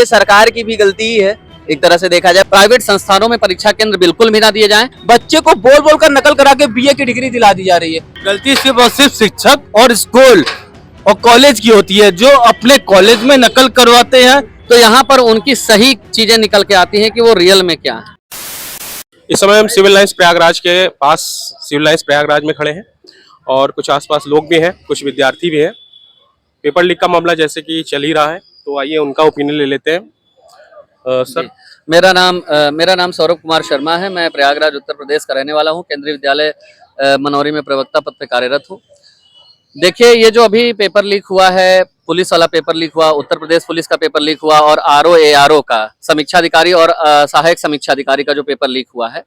ये सरकार की भी गलती ही है एक तरह से देखा जाए। प्राइवेट संस्थानों में परीक्षा केंद्र बिल्कुल भी ना दिए जाएं। बच्चे को बोल बोल कर नकल करा के बीए की डिग्री दिला दी जा रही है। गलती सिर्फ और सिर्फ शिक्षक और स्कूल और कॉलेज की होती है, जो अपने कॉलेज में नकल करवाते हैं। तो यहाँ पर उनकी सही चीजें निकल के आती हैं कि वो रियल में क्या है। इस समय हम सिविल लाइंस प्रयागराज के पास सिविल लाइंस प्रयागराज में खड़े हैं और कुछ आसपास लोग भी हैं, कुछ विद्यार्थी भी हैं। पेपर लीक का मामला जैसे कि चल ही रहा है, तो आइए उनका ओपिनियन ले लेते हैं। सर, मेरा नाम सौरभ कुमार शर्मा है। मैं प्रयागराज उत्तर प्रदेश का रहने वाला हूँ। केंद्रीय विद्यालय मनौरी में प्रवक्ता पद पे कार्यरत हूँ। देखिए, ये जो अभी पेपर लीक हुआ है, पुलिस वाला पेपर लीक हुआ, उत्तर प्रदेश पुलिस का पेपर लीक हुआ और ARO का समीक्षा अधिकारी और सहायक समीक्षा अधिकारी का जो पेपर लीक हुआ है,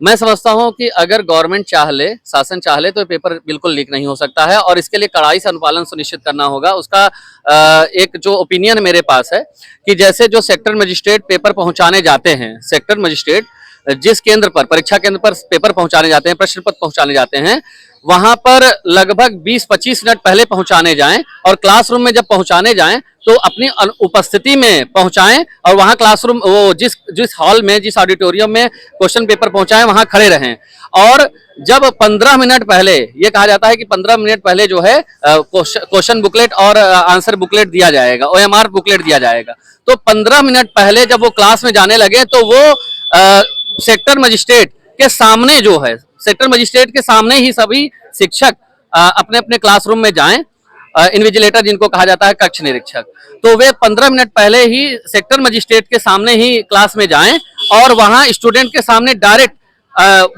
मैं समझता हूं कि अगर गवर्नमेंट चाह ले, शासन चाह ले, तो ये पेपर बिल्कुल लीक नहीं हो सकता है और इसके लिए कड़ाई से अनुपालन सुनिश्चित करना होगा। उसका एक जो ओपिनियन मेरे पास है कि जैसे जो सेक्टर मजिस्ट्रेट पेपर पहुंचाने जाते हैं, सेक्टर मजिस्ट्रेट जिस केंद्र पर, परीक्षा केंद्र पर पेपर पहुंचाने जाते हैं, प्रश्न पत्र पहुंचाने जाते हैं, वहां पर लगभग 20-25 मिनट पहले पहुंचाने जाएं और क्लासरूम में जब पहुंचाने जाएं तो अपनी उपस्थिति में पहुंचाएं और वहां क्लासरूम वो जिस हॉल में, जिस ऑडिटोरियम में क्वेश्चन पेपर पहुंचाएं वहां खड़े रहें। और जब 15 मिनट पहले, ये कहा जाता है कि 15 मिनट पहले जो है क्वेश्चन बुकलेट और आंसर बुकलेट दिया जाएगा, OMR बुकलेट दिया जाएगा। तो 15 मिनट पहले जब वो क्लास में जाने लगे तो वो सेक्टर मजिस्ट्रेट के सामने जो है, सेक्टर मजिस्ट्रेट के सामने ही सभी शिक्षक अपने अपने क्लासरूम में जाएं, इन्विजिलेटर जिनको कहा जाता है, कक्ष निरीक्षक, तो वे 15 मिनट पहले ही सेक्टर मजिस्ट्रेट के सामने ही क्लास में जाएं और वहां स्टूडेंट के सामने डायरेक्ट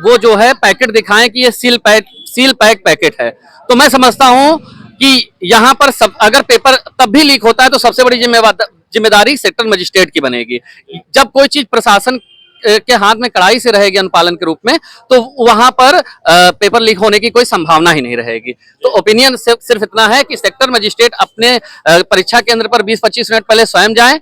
वो जो है पैकेट दिखाएं कि ये सील पैक पैकेट है। तो मैं समझता हूं कि यहाँ पर अगर पेपर तब भी लीक होता है तो सबसे बड़ी जिम्मेदारी सेक्टर मजिस्ट्रेट की बनेगी। जब कोई चीज प्रशासन के हाथ में कड़ाई से रहेगी अनुपालन के रूप में, तो वहां पर पेपर लीक होने की कोई संभावना ही नहीं रहेगी। तो ओपिनियन सिर्फ इतना है कि सेक्टर मजिस्ट्रेट अपने परीक्षा केंद्र पर 20-25 मिनट पहले स्वयं जाएं,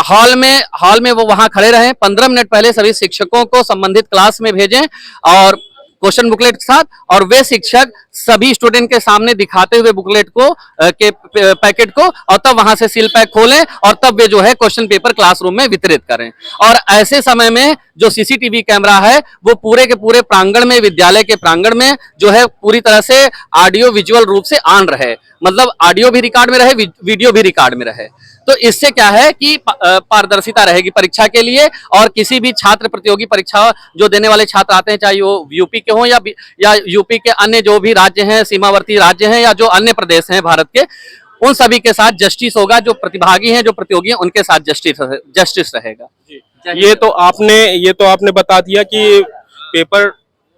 हॉल में वो वहां खड़े रहें, 15 मिनट पहले सभी शिक्षकों को संबंधित क्लास में भेजें और क्वेश्चन बुकलेट के साथ, और वे शिक्षक सभी स्टूडेंट के सामने दिखाते हुए बुकलेट को के पैकेट को, और तब वहां से सील पैक खोलें और तब वे जो है क्वेश्चन पेपर क्लासरूम में वितरित करें। और ऐसे समय में जो CCTV कैमरा है वो पूरे के पूरे प्रांगण में, विद्यालय के प्रांगण में जो है पूरी तरह से ऑडियो विजुअल रूप से ऑन रहे, मतलब ऑडियो भी रिकॉर्ड में रहे, वीडियो भी रिकॉर्ड में रहे। तो इससे क्या है कि पारदर्शिता रहेगी परीक्षा के लिए, और किसी भी छात्र प्रतियोगी परीक्षा जो देने वाले छात्र आते हैं, चाहे वो यूपी के हों या यूपी के अन्य जो भी राज्य हैं, सीमावर्ती राज्य हैं, या जो अन्य प्रदेश हैं भारत के, उन सभी के साथ जस्टिस होगा। जो प्रतिभागी हैं, जो प्रतियोगी हैं, उनके साथ जस्टिस रहेगा। ये तो आपने बता दिया कि पेपर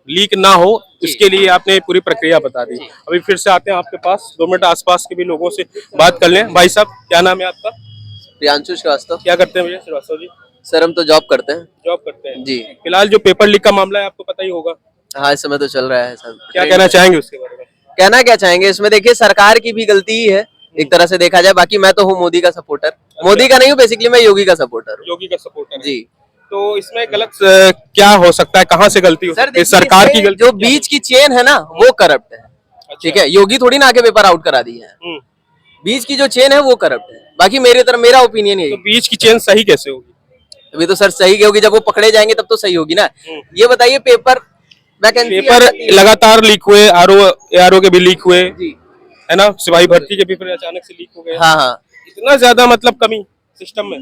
लीक ना हो, इसके लिए आपने पूरी प्रक्रिया बता दी। अभी फिर से आते हैं आपके पास, 2 मिनट आसपास के भी लोगों से बात कर लें। भाई साहब, क्या नाम है आपका? प्रियांशु श्रीवास्तव। क्या करते हैं भैया श्रीवास्तव जी? सर, हम तो जॉब करते हैं। जॉब करते हैं जी। फिलहाल जो पेपर लीक का मामला है आपको पता ही होगा। हाँ, इस समय तो चल रहा है सर। क्या कहना चाहेंगे उसके बारे में? कहना क्या चाहेंगे इसमें, देखिए सरकार की भी गलती ही है एक तरह से देखा जाए। बाकी मैं तो हूँ मोदी का सपोर्टर। मोदी का नहीं हूँ, बेसिकली मैं योगी का सपोर्टर हूँ। योगी का सपोर्टर जी। तो इसमें गलत क्या हो सकता है, कहाँ से गलती हो सकती है? सरकार की गलती? जो बीच की चेन है ना, वो करप्ट है। ठीक है, योगी थोड़ी ना आके पेपर आउट करा दिए हैं। बीच की जो चेन है वो करप्ट है। बाकी मेरा ओपिनियन यही। तो बीच की चेन सही कैसे होगी? अभी तो सर सही होगी, जब वो पकड़े जाएंगे तब तो सही होगी ना। ये बताइए, पेपर लगातार लीक हुए, ARO के भी लीक हुए है ना, सिपाही भर्ती के पेपर अचानक से लीक हो गए। हाँ, इतना ज्यादा मतलब कमी सिस्टम में?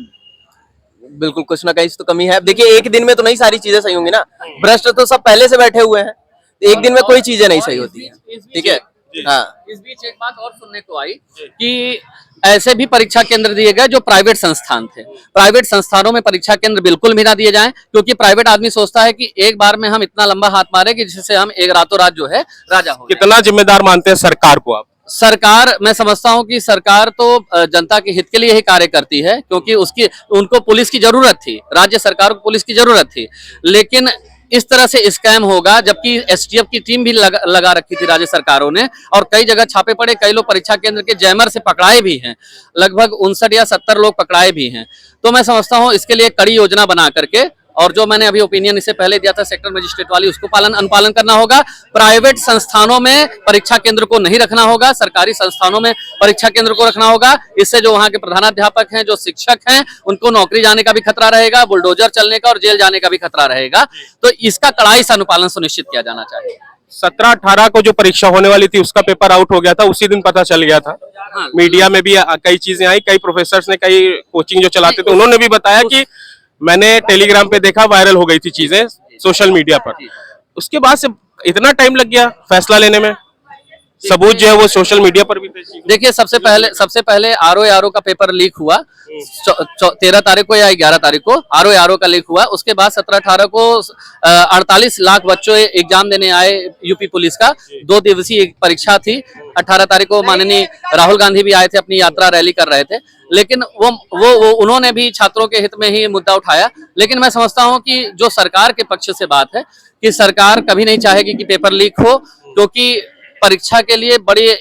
बिल्कुल कुछ ना कहीं तो कमी है। देखिए, एक दिन में तो नहीं सारी चीजें सही होंगी ना। भ्रष्ट तो सब पहले से बैठे हुए हैं, एक दिन में कोई चीजें नहीं सही होती है। ठीक है। हाँ, इस बीच एक बात और सुनने को आई कि ऐसे भी परीक्षा केंद्र दिए गए जो प्राइवेट संस्थान थे। प्राइवेट संस्थानों में परीक्षा केंद्र बिल्कुल भी ना दिए जाएं, क्योंकि प्राइवेट आदमी सोचता है कि एक बार में हम इतना लंबा हाथ मारे कि जिससे हम एक रातों रात जो है राजा हो। कितना जिम्मेदार मानते हैं सरकार को आप? सरकार, मैं समझता हूं कि सरकार तो जनता के हित के लिए ही कार्य करती है, क्योंकि उनको पुलिस की जरूरत थी, राज्य सरकार को पुलिस की जरूरत थी। लेकिन इस तरह से स्कैम होगा, जबकि STF की टीम भी लगा रखी थी राज्य सरकारों ने, और कई जगह छापे पड़े, कई लोग परीक्षा केंद्र के जैमर से पकड़ाए भी हैं, लगभग 59 या 70 लोग पकड़ाए भी हैं। तो मैं समझता हूं इसके लिए कड़ी योजना बना करके और जो मैंने अभी ओपिनियन इससे पहले दिया था सेक्टर मजिस्ट्रेट वाली, उसको अनुपालन करना होगा। प्राइवेट संस्थानों में परीक्षा केंद्र को नहीं रखना होगा, सरकारी संस्थानों में परीक्षा केंद्र को रखना होगा। इससे जो वहाँ के प्रधानाध्यापक हैं, जो शिक्षक हैं, उनको नौकरी जाने का भी खतरा रहेगा, बुलडोजर चलने का और जेल जाने का भी खतरा रहेगा। तो इसका कड़ाई से अनुपालन सुनिश्चित किया जाना चाहिए। 17-18 को जो परीक्षा होने वाली थी उसका पेपर आउट हो गया था, उसी दिन पता चल गया था। हाँ, मीडिया में भी कई चीजें आई, कई प्रोफेसर्स ने, कई कोचिंग जो चलाते थे उन्होंने भी बताया कि मैंने टेलीग्राम पे देखा, वायरल हो गई थी चीजें सोशल मीडिया पर। उसके बाद से इतना टाइम लग गया फैसला लेने में, सबूत जो है वो सोशल मीडिया पर भी थे। देखिए, सबसे पहले आरओ का पेपर लीक हुआ 13 तारीख को या 11 तारीख को आरओ का लीक हुआ। उसके बाद 17-18 को 48 लाख बच्चों एग्जाम देने आए यूपी पुलिस का। 2 दिवसीय परीक्षा थी। 18 तारीख को माननीय राहुल गांधी भी आए थे, अपनी यात्रा रैली कर रहे थे, लेकिन वो उन्होंने भी छात्रों के हित में ही मुद्दा उठाया। लेकिन मैं समझता हूं कि जो सरकार के पक्ष से बात है कि सरकार कभी नहीं चाहेगी कि पेपर लीक हो, क्योंकि परीक्षा के लिए बड़े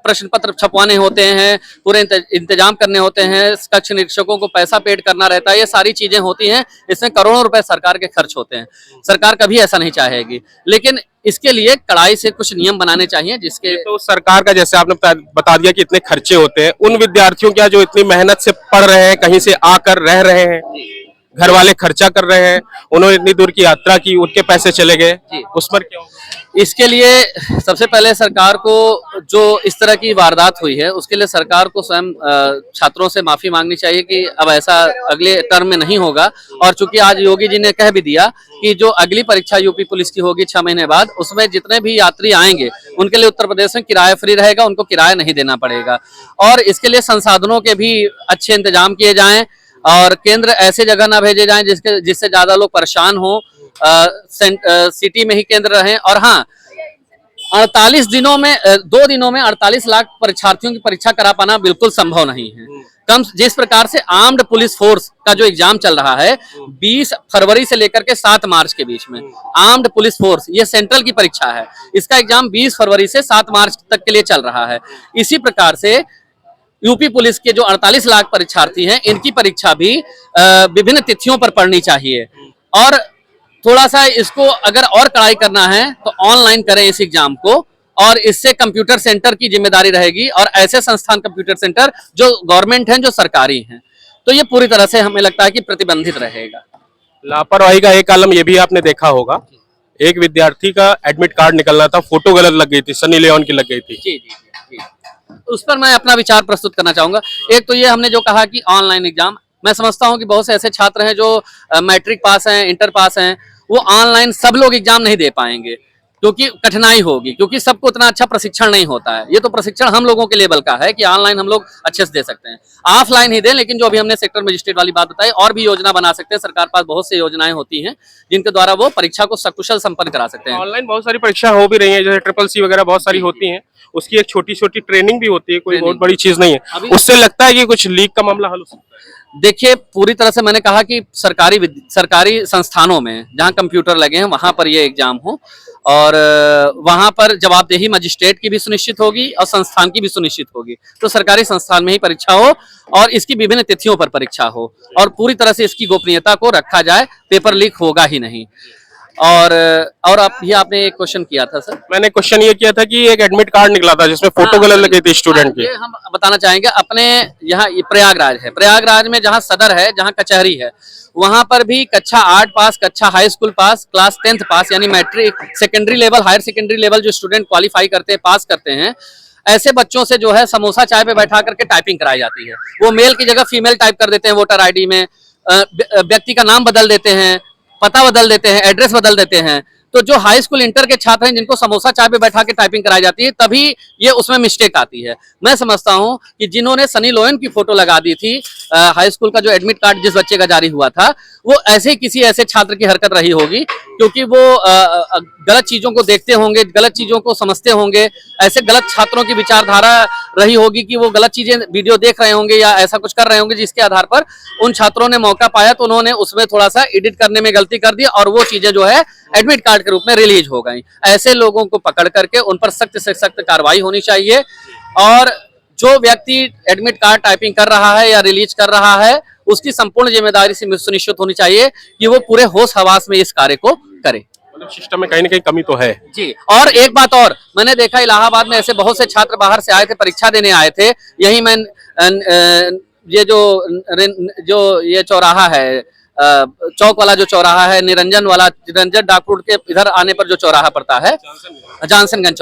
प्रश्न पत्र छपवाने होते हैं, पूरे इंतजाम करने होते हैं, कक्ष निरीक्षकों को पैसा पेड करना रहता है, ये सारी चीजें होती हैं, इसमें करोड़ों रुपए सरकार के खर्च होते हैं। सरकार कभी ऐसा नहीं चाहेगी, लेकिन इसके लिए कड़ाई से कुछ नियम बनाने चाहिए जिसके तो सरकार का, जैसे आपने बता दिया कि इतने खर्चे होते हैं, उन विद्यार्थियों क्या जो इतनी मेहनत से पढ़ रहे हैं, कहीं से आकर रह रहे हैं, घर वाले खर्चा कर रहे हैं, उन्होंने इतनी दूर की यात्रा की, उनके पैसे चले गए, उस पर क्या? इसके लिए सबसे पहले सरकार को, जो इस तरह की वारदात हुई है, उसके लिए सरकार को स्वयं छात्रों से माफी मांगनी चाहिए कि अब ऐसा अगले टर्म में नहीं होगा। और चूंकि आज योगी जी ने कह भी दिया कि जो अगली परीक्षा यूपी पुलिस की होगी 6 महीने बाद, उसमें जितने भी यात्री आएंगे उनके लिए उत्तर प्रदेश में किराया फ्री रहेगा, उनको किराया नहीं देना पड़ेगा। और इसके लिए संसाधनों के भी अच्छे इंतजाम किए जाएं और केंद्र ऐसे जगह ना भेजे जाएं जिससे ज्यादा लोग परेशान हो। सिटी में ही केंद्र रहें। और हाँ, 48 दिनों में 2 दिनों में 48 लाख परीक्षार्थियों की परीक्षा करा पाना बिल्कुल संभव नहीं है। जिस प्रकार से आर्म्ड पुलिस फोर्स का जो एग्जाम चल रहा है 20 फरवरी से लेकर के 7 मार्च के बीच में, आर्म्ड पुलिस फोर्स, ये सेंट्रल की परीक्षा है, इसका एग्जाम 20 फरवरी से 7 मार्च तक के लिए चल रहा है। इसी प्रकार से यूपी पुलिस के जो 48 लाख परीक्षार्थी हैं, इनकी परीक्षा भी विभिन्न तिथियों पर पढ़नी चाहिए। और थोड़ा सा इसको अगर और कड़ाई करना है तो ऑनलाइन करें इस एग्जाम को, और इससे कंप्यूटर सेंटर की जिम्मेदारी रहेगी, और ऐसे संस्थान कंप्यूटर सेंटर जो गवर्नमेंट हैं, जो सरकारी हैं, तो ये पूरी तरह से हमें लगता है कि प्रतिबंधित रहेगा। लापरवाही का एक आलम ये भी आपने देखा होगा, एक विद्यार्थी का एडमिट कार्ड निकलना था, फोटो गलत लग गई थी, सनी लियोन की लग गई थी। जी जी जी, उस पर मैं अपना विचार प्रस्तुत करना चाहूंगा। एक तो ये हमने जो कहा कि ऑनलाइन एग्जाम, मैं समझता हूं कि बहुत से ऐसे छात्र हैं जो मैट्रिक पास हैं, इंटर पास हैं, वो ऑनलाइन सब लोग एग्जाम नहीं दे पाएंगे क्योंकि कठिनाई होगी, क्योंकि सबको उतना अच्छा प्रशिक्षण नहीं होता है। ये तो प्रशिक्षण हम लोगों के लेवल का है कि ऑनलाइन हम लोग अच्छे से दे सकते हैं, ऑफलाइन ही दें। लेकिन जो अभी हमने सेक्टर मजिस्ट्रेट वाली बात बताई, और भी योजना बना सकते हैं। सरकार पास बहुत सी योजनाएं होती हैं जिनके द्वारा वो परीक्षा को सकुशल संपन्न करा सकते हैं। ऑनलाइन बहुत सारी परीक्षा हो भी रही है, जैसे SSC वगैरह बहुत सारी होती हैं, उसकी एक छोटी छोटी ट्रेनिंग भी होती है, कोई बहुत बड़ी चीज नहीं है। उससे लगता है कि कुछ लीक का मामला हल हो सकता है। देखिए, पूरी तरह से मैंने कहा कि सरकारी संस्थानों में जहां कंप्यूटर लगे हैं वहां पर ये एग्जाम हो, और वहां पर जवाबदेही मजिस्ट्रेट की भी सुनिश्चित होगी और संस्थान की भी सुनिश्चित होगी। तो सरकारी संस्थान में ही परीक्षा हो और इसकी विभिन्न तिथियों पर परीक्षा हो, और पूरी तरह से इसकी गोपनीयता को रखा जाए, पेपर लीक होगा ही नहीं। और आपने एक क्वेश्चन किया था सर। मैंने क्वेश्चन ये किया था कि एक एडमिट कार्ड निकला था जिसमें फोटो गलत लगी थी स्टूडेंट की। ये हम बताना चाहेंगे, अपने यहाँ प्रयागराज है, प्रयागराज में जहाँ सदर है, जहाँ कचहरी है, वहां पर भी कक्षा 8 पास, कक्षा high school pass, class 10th pass, यानी matric, secondary level, higher secondary level जो स्टूडेंट क्वालिफाई करते हैं, पास करते हैं, ऐसे बच्चों से जो है समोसा चाय पे बैठा करके टाइपिंग कराई जाती है। वो मेल की जगह फीमेल टाइप कर देते हैं वोटर आईडी में, व्यक्ति का नाम बदल देते हैं, पता बदल देते हैं, एड्रेस बदल देते हैं। तो जो हाई स्कूल इंटर के छात्र हैं जिनको समोसा चाय पे बैठा के टाइपिंग कराई जाती है, तभी ये उसमें मिस्टेक आती है। मैं समझता हूं कि जिन्होंने सनी लोयन की फोटो लगा दी थी हाई स्कूल का जो एडमिट कार्ड जिस बच्चे का जारी हुआ था, वो ऐसे किसी ऐसे छात्र की हरकत रही होगी, क्योंकि वो गलत चीजों को देखते होंगे, गलत चीजों को समझते होंगे। ऐसे गलत छात्रों की विचारधारा रही होगी कि वो गलत चीजें वीडियो देख रहे होंगे या ऐसा कुछ कर रहे होंगे, जिसके आधार पर उन छात्रों ने मौका पाया तो उन्होंने उसमें थोड़ा सा एडिट करने में गलती कर दी, और वो चीजें जो है एडमिट कार्ड के रूप में रिलीज हो गई। ऐसे लोगों को पकड़ करके उन पर सख्त से सख्त कार्रवाई होनी चाहिए, और जो व्यक्ति एडमिट कार्ड टाइपिंग कर रहा है या रिलीज कर रहा है, उसकी संपूर्ण जिम्मेदारी से सुनिश्चित होनी चाहिए कि वो पूरे होश हवास में इस कार्य को करे। मतलब सिस्टम में कहीं ना कहीं कमी तो है जी। और एक बात और, मैंने देखा इलाहाबाद में ऐसे बहुत से छात्र बाहर से आए थे, परीक्षा देने आए थे। यही मैं ये जो ये चौराहा है, चौक वाला जो चौराहा है, निरंजन डाकरोड के इधर आने पर जो चौराहा पड़ता है, जानसनगंज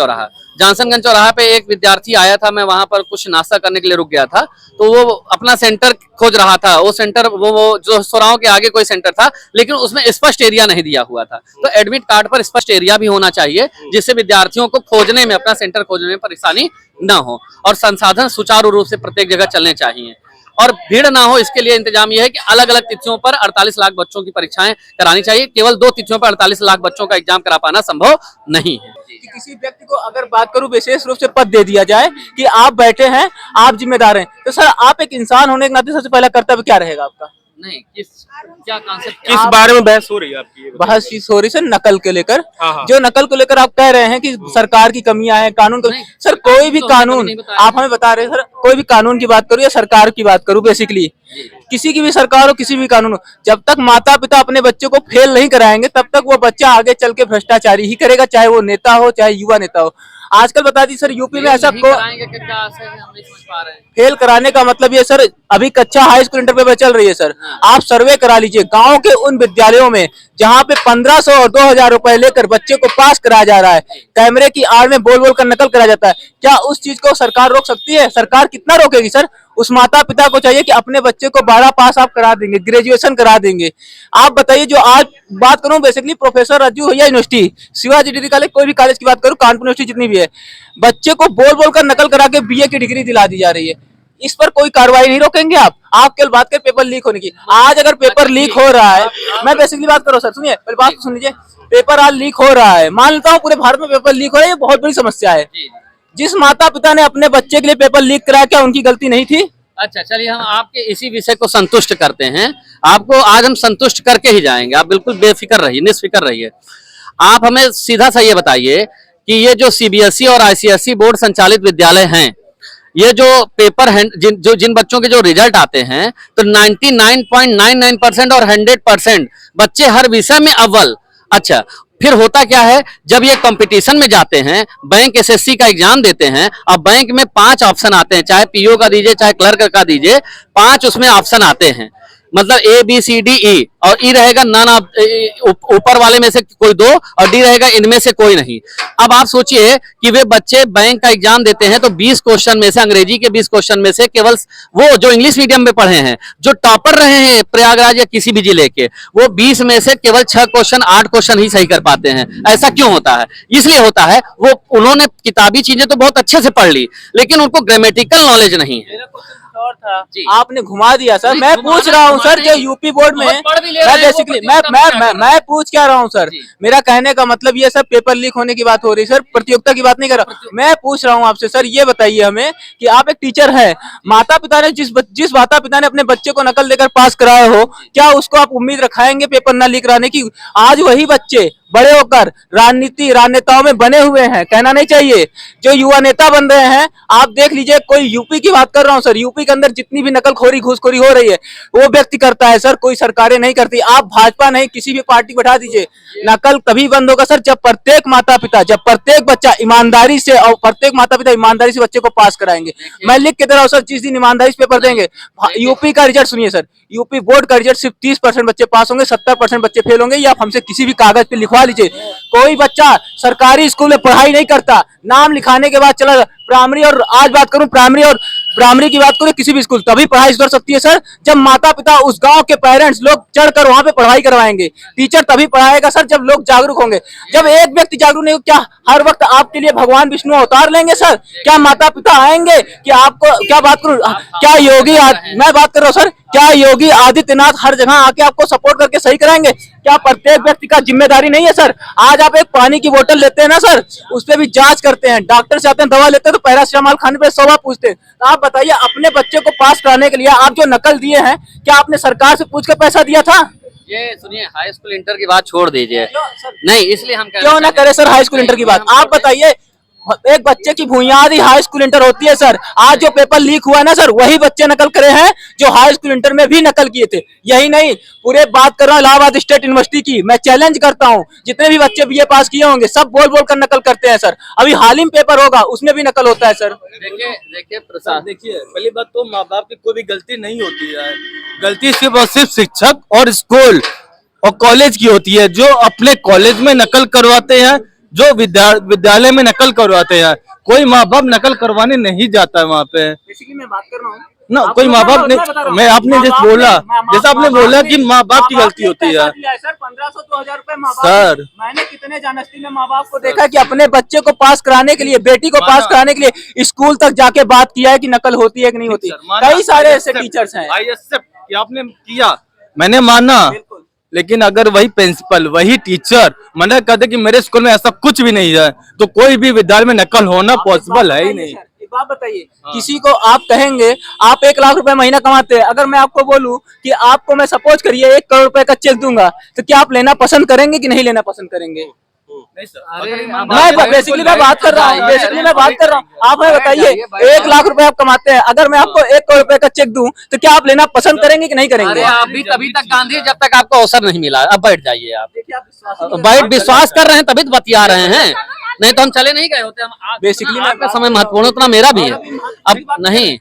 चौराहा पे एक विद्यार्थी आया था। मैं वहां पर कुछ नाश्ता करने के लिए रुक गया था, तो वो अपना सेंटर खोज रहा था। वो सेंटर वो जो सौराहों के आगे कोई सेंटर था, लेकिन उसमें स्पष्ट एरिया नहीं दिया हुआ था। तो एडमिट कार्ड पर स्पष्ट एरिया भी होना चाहिए, जिससे विद्यार्थियों को खोजने में, अपना सेंटर खोजने में परेशानी न हो, और संसाधन सुचारू रूप से प्रत्येक जगह चलने चाहिए, और भीड़ ना हो। इसके लिए इंतजाम यह है कि अलग अलग तिथियों पर 48 लाख बच्चों की परीक्षाएं करानी चाहिए। केवल 2 तिथियों पर 48 लाख बच्चों का एग्जाम करा पाना संभव नहीं है। कि किसी व्यक्ति को अगर बात करूं विशेष रूप से पद दे दिया जाए कि आप बैठे हैं, आप जिम्मेदार हैं, तो सर आप एक इंसान होने के नाते सबसे पहला कर्तव्य क्या रहेगा आपका? नहीं, क्या कॉन्सेप्ट, किस बारे में बहस हो रही है आपकी? बहस चीज हो रही सर नकल के लेकर। हाँ। जो नकल को लेकर आप कह रहे हैं कि सरकार की कमियां हैं, कानून को, सर कोई भी कानून आप हमें बता रहे हैं सर, कोई भी कानून की बात करूं या सरकार की बात करूं, बेसिकली किसी की भी सरकार हो, किसी भी कानून हो, जब तक माता पिता अपने बच्चों को फेल नहीं कराएंगे तब तक वो बच्चा आगे चल के भ्रष्टाचारी ही करेगा, चाहे वो नेता हो चाहे युवा नेता हो। आजकल बता दी सर यूपी में ऐसा फेल कराने का मतलब ये सर, अभी कक्षा हाई स्कूल इंटर पेपर चल रही है सर, आप सर्वे करा लीजिए गांव के उन विद्यालयों में जहां पे 1500 और 2000 रुपए लेकर बच्चे को पास कराया जा रहा है, कैमरे की आड़ में बोल बोल कर नकल कराया जाता है। क्या उस चीज को सरकार रोक सकती है? सरकार कितना रोकेगी सर? उस माता पिता को चाहिए कि अपने बच्चे को 12 पास आप करा देंगे, ग्रेजुएशन करा देंगे। आप बताइए, जो आज बात करूं बेसिकली प्रोफेसर रज्जू भैया यूनिवर्सिटी, शिवाजी डिग्री कॉलेज, कोई भी कॉलेज की बात करूं, कानपुर यूनिवर्सिटी जितनी भी है, बच्चे को बोल बोल कर नकल करा के बीए की डिग्री दिला दी जा रही है। इस पर कोई कार्रवाई नहीं रोकेंगे आप केवल बात कर पेपर लीक होने की। आज अगर पेपर लीक हो रहा है, मैं बेसिकली बात करो सर, सुनिए पहले बात तो सुन लीजिए। पेपर आज लीक हो रहा है, मान लेता हूँ पूरे भारत में पेपर लीक हो रहा है, ये बहुत बड़ी समस्या है। जिस माता पिता ने अपने बच्चे के लिए पेपर लीक कराया, क्या उनकी गलती नहीं थी? अच्छा, चलिए हम आपके इसी विषय को संतुष्ट करते हैं। आपको आज हम संतुष्ट करके ही जाएंगे, आप बिल्कुल बेफिक्र रहिए, निष्फिक्र रहिए। आप हमें सीधा सा ये बताइए कि ये जो सीबीएसई और आईसीएसई बोर्ड संचालित विद्यालय हैं, ये जो पेपर हैं, जिन बच्चों के जो रिजल्ट आते हैं, तो 99.99% और 100% बच्चे हर विषय में अव्वल। अच्छा, फिर होता क्या है, जब ये कंपटीशन में जाते हैं, बैंक एसएससी का एग्जाम देते हैं, अब बैंक में 5 ऑप्शन आते हैं, चाहे पीओ का दीजिए चाहे क्लर्क का दीजिए, 5 उसमें ऑप्शन आते हैं, मतलब A B C D E, और ई रहेगा नन ऑफ, ऊपर वाले में से कोई 2, और डी रहेगा इनमें से कोई नहीं। अब आप सोचिए कि वे बच्चे बैंक का एग्जाम देते हैं, तो 20 क्वेश्चन में से, अंग्रेजी के 20 क्वेश्चन में से, केवल वो जो इंग्लिश मीडियम में पढ़े हैं, जो टॉपर रहे हैं प्रयागराज या किसी भी जिले के, वो 20 में से केवल 6 क्वेश्चन 8 क्वेश्चन ही सही कर पाते हैं। ऐसा क्यों होता है? इसलिए होता है वो उन्होंने किताबी चीजें तो बहुत अच्छे से पढ़ ली, लेकिन उनको ग्रामेटिकल नॉलेज नहीं है। और था आपने घुमा दिया सर। मैं पूछ रहा हूँ सर, जो यूपी बोर्ड में मैं बेसिकली मैं पूछ क्या रहा हूँ सर, मेरा कहने का मतलब ये सर, पेपर लीक होने की बात हो रही है सर, प्रतियोगिता की बात नहीं कर रहा। मैं पूछ रहा हूँ आपसे सर, ये बताइए हमें कि आप एक टीचर हैं, माता पिता ने जिस माता पिता ने अपने बच्चे को नकल देकर पास कराया हो, क्या उसको आप उम्मीद रखाएंगे पेपर न लीक कराने की? आज वही बच्चे बड़े होकर राजनेताओं में बने हुए हैं, कहना नहीं चाहिए, जो युवा नेता बन रहे हैं। आप देख लीजिए, कोई यूपी की बात कर रहा हूं सर, यूपी के अंदर जितनी भी नकलखोरी घूसखोरी हो रही है वो व्यक्ति करता है सर, कोई सरकारें नहीं करती। आप भाजपा नहीं, किसी भी पार्टी बैठा दीजिए, नकल तभी बंद होगा सर जब प्रत्येक माता पिता, जब प्रत्येक बच्चा ईमानदारी से, और प्रत्येक माता पिता ईमानदारी से बच्चे को पास कराएंगे। मैं लिख के दे रहा हूं सर, जिस दिन ईमानदारी से पेपर देंगे, यूपी का रिजल्ट सुनिए सर, यूपी बोर्ड का रिजल्ट सिर्फ 30% बच्चे पास होंगे, 70% बच्चे फेल होंगे। या आप हमसे किसी भी कागज पे लिखवा लीजिए, कोई बच्चा सरकारी स्कूल में पढ़ाई नहीं करता, नाम लिखाने के बाद चला प्राइमरी, और आज बात करूं प्राइमरी की बात करूं किसी भी स्कूल, तभी पढ़ाई सुधर सकती है सर जब माता पिता, उस गांव के पेरेंट्स लोग चढ़कर वहां पे पढ़ाई करवाएंगे। टीचर तभी पढ़ाएगा सर जब लोग जागरूक होंगे। जब एक व्यक्ति जागरूक नहीं हो, क्या हर वक्त आपके लिए भगवान विष्णु अवतार लेंगे सर? क्या माता पिता आएंगे कि आपको, क्या बात करूं, क्या योगी, मैं बात कर रहा हूं सर, क्या योगी आदित्यनाथ हर जगह आके आपको सपोर्ट करके सही कराएंगे? क्या प्रत्येक व्यक्ति का जिम्मेदारी नहीं है सर? आज आप एक पानी की बोतल लेते हैं ना सर, उस पर भी जांच करते हैं, डॉक्टर से आते हैं, दवा लेते हैं तो पैरासिटामोल खाने पे 100 बार पूछते हैं। तो आप बताइए, अपने बच्चे को पास कराने के लिए आप जो नकल दिए हैं, क्या आपने सरकार से पूछ कर पैसा दिया था? ये सुनिए, हाई स्कूल इंटर की बात छोड़ दीजिए, नहीं इसलिए हम क्यों ना करे सर हाई स्कूल इंटर की बात। आप बताइए, एक बच्चे की बुनियादी हाई स्कूल इंटर होती है सर। आज जो पेपर लीक हुआ है ना सर, वही बच्चे नकल करे हैं जो हाई स्कूल इंटर में भी नकल किए थे। यही नहीं, पूरे बात कर रहा हूँ इलाहाबाद स्टेट यूनिवर्सिटी की। मैं चैलेंज करता हूँ, जितने भी बच्चे बीए पास किए होंगे सब बोल बोल कर नकल करते हैं सर। अभी हाल ही में पेपर होगा, उसमें भी नकल होता है सर। देखिए प्रसाद, देखिए पहली बात तो माँ बाप की कोई भी गलती नहीं होती है, गलती सिर्फ और सिर्फ शिक्षक और स्कूल और कॉलेज की होती है, जो अपने कॉलेज में नकल करवाते हैं, जो विद्यालय में नकल करवाते हैं। कोई माँ बाप नकल करवाने नहीं जाता है वहाँ पे। बेसिकली मैं बात कर रहा हूँ ना कोई माँ बाप ने, मैं आपने जैसे बोला, जैसा आपने बोला कि माँ बाप की गलती होती है सर। 1500-2000 रुपए माँ बाप सर। मैंने कितने जानस्ती में माँ बाप को देखा कि अपने बच्चे को पास कराने के लिए, बेटी को पास कराने के लिए स्कूल तक जाके बात किया है कि नकल होती है कि नहीं होती। कई सारे ऐसे टीचर्स हैं। आई एक्सेप्ट कि आपने किया, मैंने माना, लेकिन अगर वही प्रिंसिपल, वही टीचर मना कर दे कि मेरे स्कूल में ऐसा कुछ भी नहीं है, तो कोई भी विद्यालय में नकल होना पॉसिबल है ही नहीं। एक बात बताइए, किसी को आप कहेंगे आप 1 लाख रुपए महीना कमाते हैं, अगर मैं आपको बोलूं कि आपको मैं सपोज करिए 1 करोड़ रुपए का चेक दूंगा, तो क्या आप लेना पसंद करेंगे कि नहीं लेना पसंद करेंगे? मैं बेसिकली मैं बात कर रहा हूँ, बेसिकली मैं बात कर रहा हूँ। आप हमें बताइए 1 लाख रुपए आप कमाते हैं, अगर मैं आपको 1 करोड़ रुपए का चेक दूं, तो क्या आप लेना पसंद करेंगे कि नहीं करेंगे? अरे अभी तभी तक गांधी, जब तक आपको अवसर नहीं मिला, अब बैठ जाइए आप। बैठ, विश्वास कर रहे हैं तभी तो बतिया रहे हैं, नहीं तो हम चले नहीं गए होते। हम बेसिकली आपका समय महत्वपूर्ण उतना मेरा भी है। अब नहीं,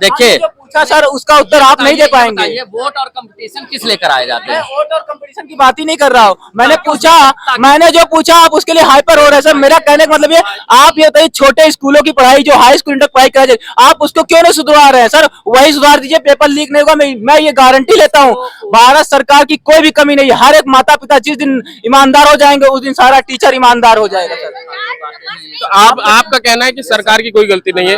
देखिए पूछा सर, उसका उत्तर आप नहीं दे पाएंगे। ये वोट और कंपटीशन किस लिए कराए जाते हैं? वोट और कंपटीशन की बात ही नहीं कर रहा हूँ। मैंने जो पूछा आप उसके लिए हाइपर हो रहे हैं सर। मेरा कहने का मतलब ये, आप ये बताइए छोटे स्कूलों की पढ़ाई, जो हाई स्कूल तक पढ़ाई कराई जाए, आप उसको क्यों नहीं सुधरा रहे हैं सर? वही सुधार दीजिए, पेपर लीक नहीं होगा। मैं ये गारंटी लेता हूँ, भारत सरकार की कोई भी कमी नहीं है। हर एक माता पिता जिस दिन ईमानदार हो जाएंगे, उस दिन सारा टीचर ईमानदार हो जाएगा सर। तो आपका कहना है कि सरकार की कोई गलती नहीं है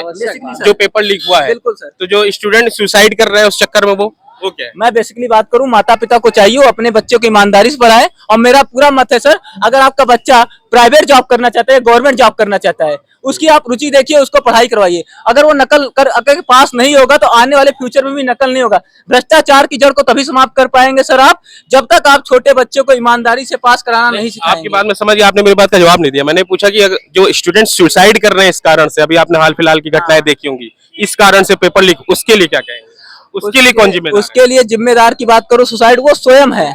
जो पेपर लीक हुआ है? बिल्कुल सर। तो जो स्टूडेंट सुसाइड कर रहे हैं उस चक्कर में वो क्या है? मैं बेसिकली बात करूं, माता पिता को चाहिए वो अपने बच्चों को ईमानदारी से पढ़ाए। और मेरा पूरा मत है सर, अगर आपका बच्चा प्राइवेट जॉब करना चाहता है, गवर्नमेंट जॉब करना चाहता है, उसकी आप रुचि देखिए, उसको पढ़ाई करवाइए। अगर वो नकल कर अगर पास नहीं होगा, तो आने वाले फ्यूचर में भी नकल नहीं होगा। भ्रष्टाचार की जड़ को तभी समाप्त कर पाएंगे सर आप, जब तक आप छोटे बच्चों को ईमानदारी से पास कराना नहीं सिखाएंगे। आपकी बात में समझ गया, आपने मेरी बात का जवाब नहीं दिया। मैंने पूछा कि अगर जो स्टूडेंट सुसाइड कर रहे हैं इस कारण से, अभी आपने हाल फिलहाल की घटनाएं देखी होंगी, इस कारण से पेपर लीक, उसके लिए क्या कहेंगे? उसके लिए कौन जिम्मेदार है? उसके लिए जिम्मेदार की बात करो, सुसाइड वो स्वयं है।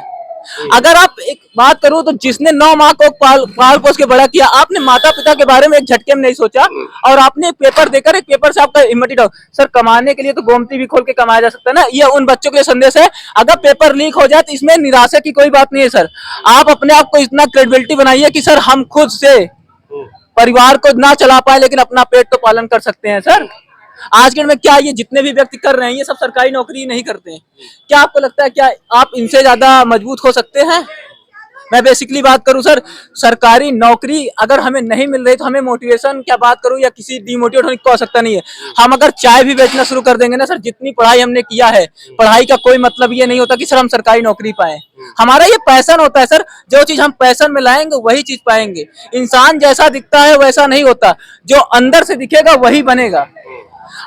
अगर आप एक बात करो तो जिसने 9 माह को पाल पोस के बड़ा किया, आपने माता पिता के बारे में एक झटके में नहीं सोचा, और आपने पेपर देकर, एक पेपर से आपका हिम्मत डाउन। सर कमाने के लिए तो गोमती भी खोल के कमाया जा सकता है ना। ये उन बच्चों के लिए संदेश है, अगर पेपर लीक हो जाए तो इसमें निराशा की कोई बात नहीं है सर। आप अपने आप को इतना क्रेडिबिलिटी बनाइए कि सर हम खुद से परिवार को ना चला पाए, लेकिन अपना पेट तो पालन कर सकते हैं सर। आज के में क्या ये जितने भी व्यक्ति कर रहे हैं, ये सब सरकारी नौकरी नहीं करते हैं। क्या आपको लगता है क्या आप इनसे ज्यादा मजबूत हो सकते हैं? मैं बेसिकली बात करूं सर, सरकारी नौकरी अगर हमें नहीं मिल रही तो हमें मोटिवेशन क्या बात करूं, या किसी डिमोटिवेट होने की आवश्यकता नहीं है। हम अगर चाय भी बेचना शुरू कर देंगे ना सर, जितनी पढ़ाई हमने किया है, पढ़ाई का कोई मतलब ये नहीं होता कि सर हम सरकारी नौकरी पाए। हमारा ये पैशन होता है सर, जो चीज हम पैशन में लाएंगे वही चीज पाएंगे। इंसान जैसा दिखता है वैसा नहीं होता, जो अंदर से दिखेगा वही बनेगा।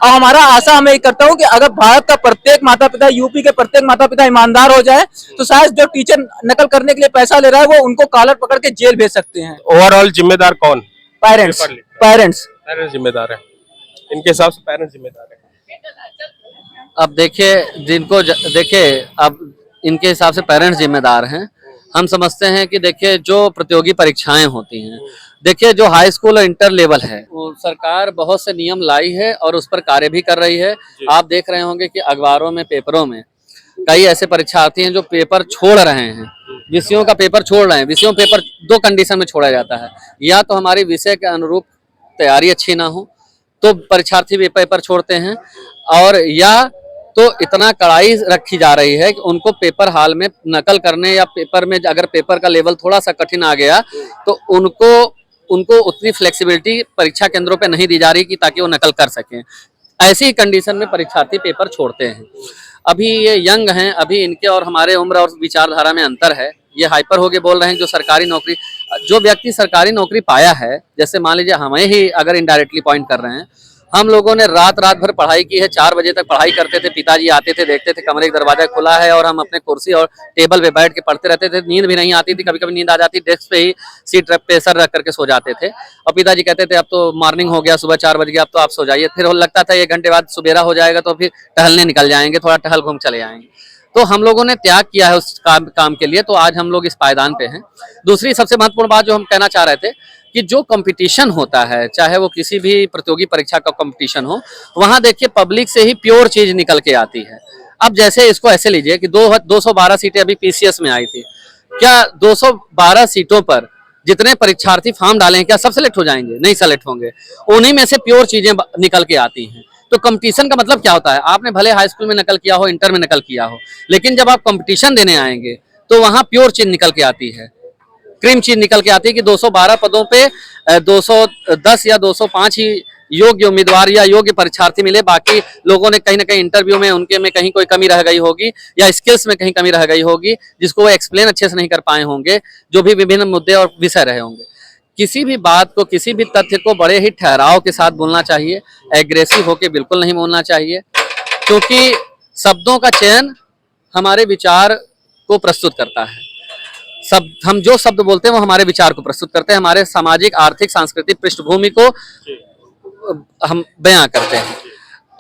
और हमारा आशा मैं ये करता हूँ कि अगर भारत का प्रत्येक माता पिता, यूपी के प्रत्येक माता पिता ईमानदार हो जाए, तो शायद जो टीचर नकल करने के लिए पैसा ले रहा है, वो उनको कॉलर पकड़ के जेल भेज सकते हैं। ओवरऑल जिम्मेदार कौन? पेरेंट्स। पेरेंट्स जिम्मेदार है, इनके हिसाब से पेरेंट्स जिम्मेदार है। अब देखिए अब इनके हिसाब से पेरेंट्स जिम्मेदार हैं। हम समझते हैं कि देखिए जो प्रतियोगी परीक्षाएं होती हैं, देखिए जो हाई स्कूल और इंटर लेवल है, वो सरकार बहुत से नियम लाई है और उस पर कार्य भी कर रही है। आप देख रहे होंगे कि अखबारों में, पेपरों में कई ऐसे परीक्षार्थी हैं जो पेपर छोड़ रहे हैं, विषयों का पेपर छोड़ रहे हैं। विषयों पेपर 2 कंडीशन में छोड़ा जाता है, या तो हमारी विषय के अनुरूप तैयारी अच्छी ना हो तो परीक्षार्थी भी पेपर छोड़ते हैं, और या तो इतना कड़ाई रखी जा रही है कि उनको पेपर हाल में नकल करने, या पेपर में अगर पेपर का लेवल थोड़ा सा कठिन आ गया तो उनको उतनी फ्लेक्सिबिलिटी परीक्षा केंद्रों पे नहीं दी जा रही कि ताकि वो नकल कर सकें। ऐसी ही कंडीशन में परीक्षार्थी पेपर छोड़ते हैं। अभी ये यंग हैं, अभी इनके और हमारे उम्र और विचारधारा में अंतर है। ये हाइपर होके बोल रहे हैं, जो व्यक्ति सरकारी नौकरी पाया है, जैसे मान लीजिए हमें ही अगर इनडायरेक्टली पॉइंट कर रहे हैं, हम लोगों ने रात भर पढ़ाई की है, 4 बजे तक पढ़ाई करते थे। पिताजी आते थे, देखते थे कमरे का दरवाजा खुला है और हम अपने कुर्सी और टेबल पे बैठ के पढ़ते रहते थे। नींद भी नहीं आती थी, कभी कभी नींद आ जाती, डेस्क पे ही सीट पे सर रख करके सो जाते थे। और पिताजी कहते थे अब तो मॉर्निंग हो गया, सुबह 4 बज गया, अब तो आप सो जाइए। फिर लगता था 1 घंटे बाद सुबेरा हो जाएगा तो फिर टहलने निकल जाएंगे, थोड़ा टहल घूम चले आएंगे। तो हम लोगों ने त्याग किया है उस काम के लिए, तो आज हम लोग इस पायदान पे हैं। दूसरी सबसे महत्वपूर्ण बात जो हम कहना चाह रहे थे कि जो कंपटीशन होता है, चाहे वो किसी भी प्रतियोगी परीक्षा का कंपटीशन हो, वहां देखिए पब्लिक से ही प्योर चीज निकल के आती है। अब जैसे इसको ऐसे लीजिए कि 212 सीटें अभी पीसीएस में आई थी, क्या 212 सीटों पर जितने परीक्षार्थी फॉर्म डालें क्या सब सेलेक्ट हो जाएंगे? नहीं सेलेक्ट होंगे। उन्हीं में से प्योर चीजें निकल के आती हैं। तो कंपटीशन का मतलब क्या होता है? आपने भले हाई स्कूल में नकल किया हो, इंटर में नकल किया हो, लेकिन जब आप कंपटीशन देने आएंगे तो वहां प्योर चीज निकल के आती है, क्रीम चीज निकल के आती है कि 212 पदों पे 210 या 205 ही योग्य उम्मीदवार या योग्य परीक्षार्थी मिले। बाकी लोगों ने कहीं ना कहीं इंटरव्यू में उनके में कहीं कोई कमी रह गई होगी या स्किल्स में कहीं कमी रह गई होगी, जिसको वो एक्सप्लेन अच्छे से नहीं कर पाए होंगे, जो भी विभिन्न मुद्दे और विषय रहे होंगे। किसी भी बात को, किसी भी तथ्य को बड़े ही ठहराव के साथ बोलना चाहिए, एग्रेसिव होके बिल्कुल नहीं बोलना चाहिए, क्योंकि शब्दों का चयन हमारे विचार को प्रस्तुत करता है। हम जो शब्द बोलते हैं वो हमारे विचार को प्रस्तुत करते हैं, हमारे सामाजिक, आर्थिक, सांस्कृतिक पृष्ठभूमि को हम बयां करते हैं।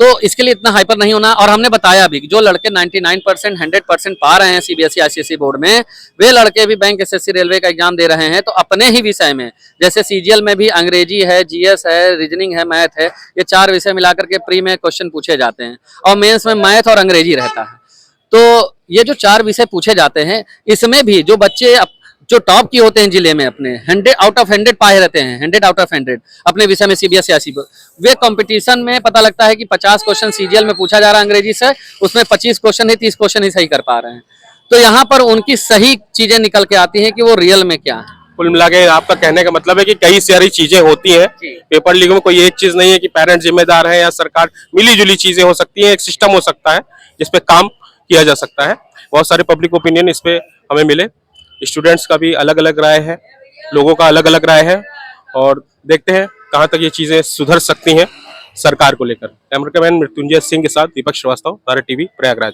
तो इसके लिए इतना हाइपर नहीं होना। और हमने बताया भी कि जो लड़के 99%, 100% पा रहे हैं सीबीएसई आईसीएसई बोर्ड में, वे लड़के भी बैंक, एसएससी, रेलवे का एग्जाम दे रहे हैं। तो अपने ही विषय में, जैसे सीजीएल में भी अंग्रेजी है, जीएस है, रीजनिंग है, मैथ है, ये 4 विषय मिलाकर के प्री में क्वेश्चन पूछे जाते हैं और मेंस में मैथ और अंग्रेजी रहता है। तो ये जो 4 विषय पूछे जाते हैं, इसमें भी जो बच्चे जो टॉप की होते हैं जिले में, अपने 100 आउट ऑफ 100 पाए रहते हैं, 100 आउट ऑफ 100 अपने विषय में सीबीएसई आईसीएसई, वे कंपटीशन में पता लगता है कि 50 क्वेश्चन सीजीएल में पूछा जा रहा है अंग्रेजी से, उसमें 25 क्वेश्चन ही 30 क्वेश्चन ही सही कर पा रहे हैं। तो यहाँ पर उनकी सही चीजें निकल के आती हैं कि वो रियल में क्या है। कुल मिला के आपका कहने का मतलब है कि कई सारी चीजें होती हैं पेपर लीक में, कोई एक चीज नहीं है कि पेरेंट्स जिम्मेदार है या सरकार, मिली जुली चीजें हो सकती हैं, एक सिस्टम हो सकता है जिसपे काम किया जा सकता है। बहुत सारे पब्लिक ओपिनियन इस पे हमें मिले, स्टूडेंट्स का भी अलग अलग राय है, लोगों का अलग अलग राय है, और देखते हैं कहाँ तक ये चीजें सुधर सकती हैं सरकार को लेकर। कैमरामैन मृत्युंजय सिंह के साथ दीपक श्रीवास्तव, भारत टीवी, प्रयागराज।